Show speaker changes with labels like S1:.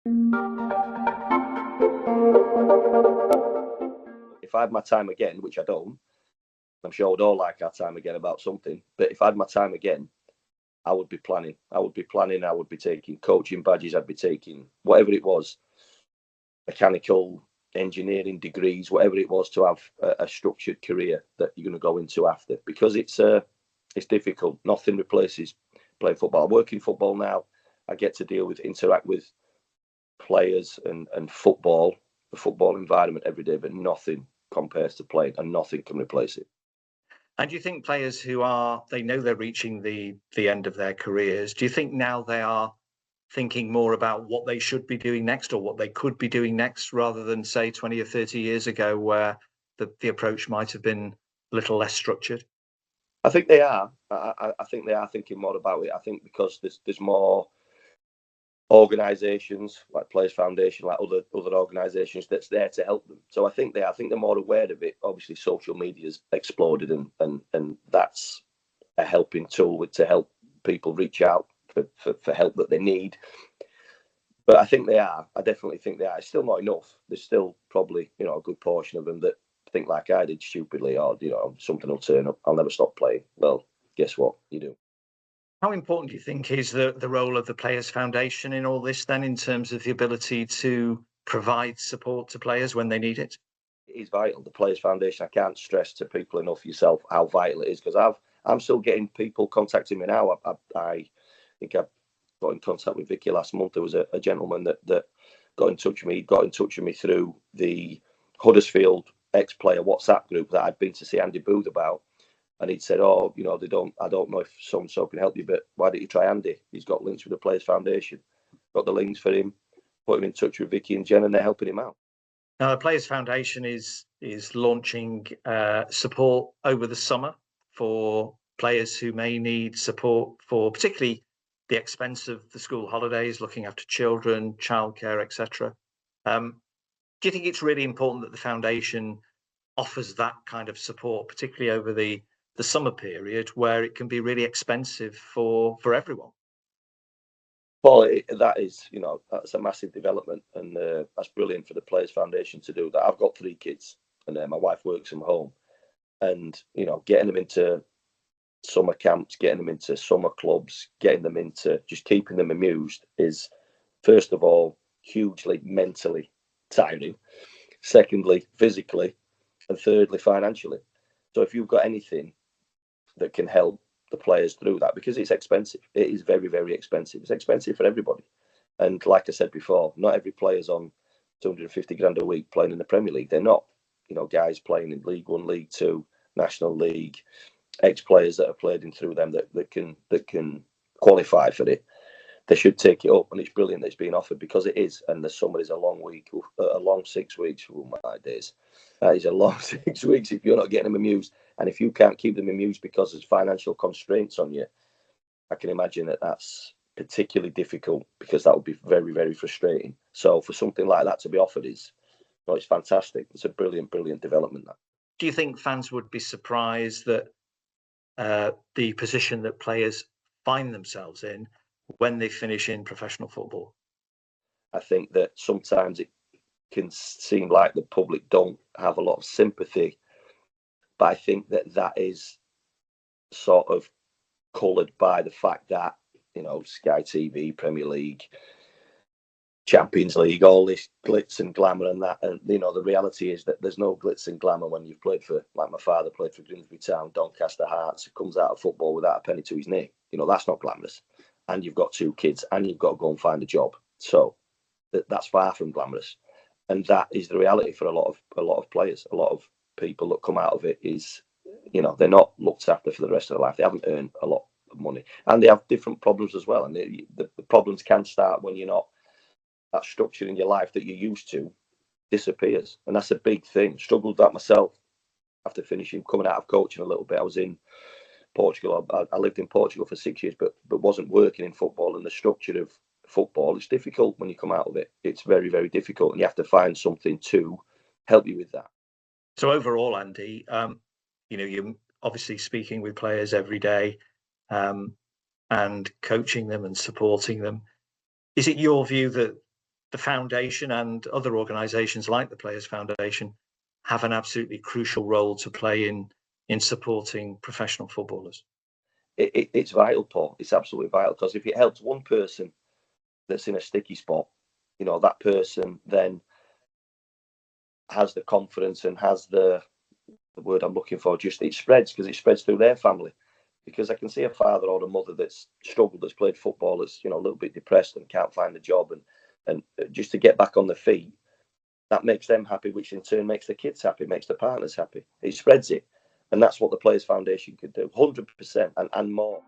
S1: If I had my time again, which I don't, I'm sure we'd all like our time again about something. But if I had my time again, I would be planning. I would be planning. I would be taking coaching badges. I'd be taking whatever it was, mechanical engineering degrees, whatever it was, to have a structured career that you're going to go into after. Because it's difficult. Nothing replaces playing football. I work in football now. I get to interact with players and football, the football environment every day, but nothing compares to playing, and nothing can replace it.
S2: And do you think players they know they're reaching the end of their careers, do you think now they are thinking more about what they should be doing next or what they could be doing next, rather than say 20 or 30 years ago where the approach might have been a little less structured?
S1: I think they are. I think they are thinking more about it. I think because there's more organisations like Players Foundation, like other organisations that's there to help them. So I think they're more aware of it. Obviously, social media's exploded, and that's a helping tool to help people reach out for help that they need. But I think they are. I definitely think they are. It's still not enough. There's still probably a good portion of them that think like I did, stupidly, or something will turn up, I'll never stop playing. Well, guess what? You do.
S2: How important do you think is the role of the Players Foundation in all this then, in terms of the ability to provide support to players when they need it?
S1: It is vital. The Players Foundation, I can't stress to people enough, yourself, how vital it is, because I'm still getting people contacting me now. I think I got in contact with Vicky last month. There was a gentleman that got in touch with me through the Huddersfield ex-player WhatsApp group that I'd been to see Andy Booth about. And he'd said, I don't know if so-and-so can help you, but why don't you try Andy? He's got links with the Players Foundation. Got the links for him, put him in touch with Vicky and Jen, and they're helping him out.
S2: Now, the Players Foundation is launching support over the summer for players who may need support for particularly the expense of the school holidays, looking after children, childcare, etc. Do you think it's really important that the foundation offers that kind of support, particularly over the summer period, where it can be really expensive for everyone?
S1: Well, that's a massive development, and that's brilliant for the Players Foundation to do that. I've got 3 kids, and my wife works from home, and getting them into summer camps, getting them into summer clubs, getting them into just keeping them amused is, first of all, hugely mentally tiring. Secondly, physically, and thirdly, financially. So if you've got anything that can help the players through that, because it's expensive, it is very, very expensive. It's expensive for everybody. And like I said before, not every player's on 250 grand a week playing in the Premier League. They're not. Guys playing in League One, League Two, National League, ex-players that have played in through them that can qualify for it. They should take it up, and it's brilliant that it's being offered, because it is. And the summer is a long 6 weeks. Oh my days, that is a long 6 weeks if you're not getting them amused, and if you can't keep them amused because there's financial constraints on you. I can imagine that's particularly difficult, because that would be very, very frustrating. So for something like that to be offered it's fantastic. It's a brilliant development. That.
S2: Do you think fans would be surprised that the position that players find themselves in when they finish in professional football?
S1: I think that sometimes it can seem like the public don't have a lot of sympathy, but I think that is sort of coloured by the fact that Sky TV, Premier League, Champions League, all this glitz and glamour and that, and the reality is that there's no glitz and glamour when you've played for, like my father played for Grimsby Town, Doncaster Hearts, who comes out of football without a penny to his name. That's not glamorous, and you've got 2 kids, and you've got to go and find a job. So that's far from glamorous, and that is the reality for a lot of players. A lot of people that come out of it is, they're not looked after for the rest of their life. They haven't earned a lot of money, and they have different problems as well. And the problems can start when you're not, that structure in your life that you're used to disappears, and that's a big thing. Struggled that myself after coming out of coaching a little bit. I was in Portugal. I lived in Portugal for 6 years, but wasn't working in football, and the structure of football, it's difficult when you come out of it. It's very, very difficult, and you have to find something to help you with that.
S2: So overall, Andy, you're obviously speaking with players every day, and coaching them and supporting them. Is it your view that the foundation and other organisations like the Players Foundation have an absolutely crucial role to play in supporting professional footballers.
S1: It's vital, Paul. It's absolutely vital, because if it helps one person that's in a sticky spot, that person then has the confidence and has the word I'm looking for, just it spreads, because it spreads through their family. Because I can see a father or a mother that's struggled, that's played football, that's a little bit depressed and can't find a job, and just to get back on their feet, that makes them happy, which in turn makes the kids happy, makes the partners happy. It spreads it, and that's what the Players Foundation could do, 100% and more.